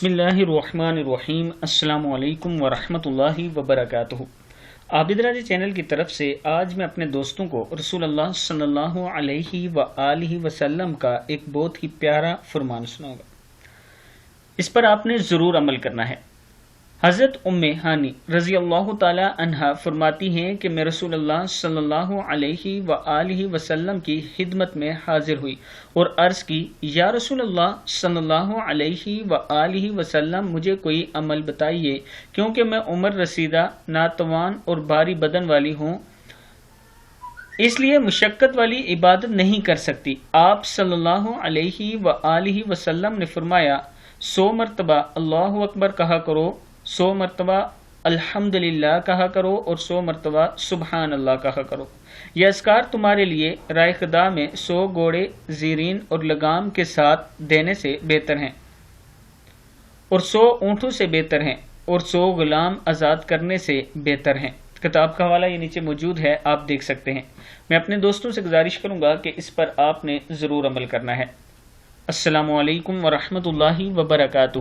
بسم اللہ الرحمن الرحیم۔ السلام علیکم ورحمۃ اللہ وبرکاتہ۔ عابد راضی چینل کی طرف سے آج میں اپنے دوستوں کو رسول اللہ صلی اللہ علیہ وآلہ وسلم کا ایک بہت ہی پیارا فرمان سناؤں گا۔ اس پر آپ نے ضرور عمل کرنا ہے۔ حضرت ام ہانی رضی اللہ تعالی عنہا فرماتی ہیں کہ میں رسول اللہ صلی اللہ علیہ وآلہ وسلم کی خدمت میں حاضر ہوئی اور عرض کی، یا رسول اللہ صلی اللہ علیہ وآلہ وسلم، مجھے کوئی عمل بتائیے کیونکہ میں عمر رسیدہ، ناتوان اور بھاری بدن والی ہوں، اس لیے مشقت والی عبادت نہیں کر سکتی۔ آپ صلی اللہ علیہ وآلہ وسلم نے فرمایا، 100 مرتبہ اللہ اکبر کہا کرو، 100 مرتبہ الحمدللہ کہا کرو اور 100 مرتبہ سبحان اللہ کہا کرو۔ یہ اذکار تمہارے لیے رائے خدا میں 100 گھوڑے زیرین اور لگام کے ساتھ دینے سے بہتر ہیں، اور 100 اونٹوں سے بہتر ہیں، اور 100 غلام آزاد کرنے سے بہتر ہیں۔ کتاب کا حوالہ یہ نیچے موجود ہے، آپ دیکھ سکتے ہیں۔ میں اپنے دوستوں سے گزارش کروں گا کہ اس پر آپ نے ضرور عمل کرنا ہے۔ السلام علیکم ورحمۃ اللہ وبرکاتہ۔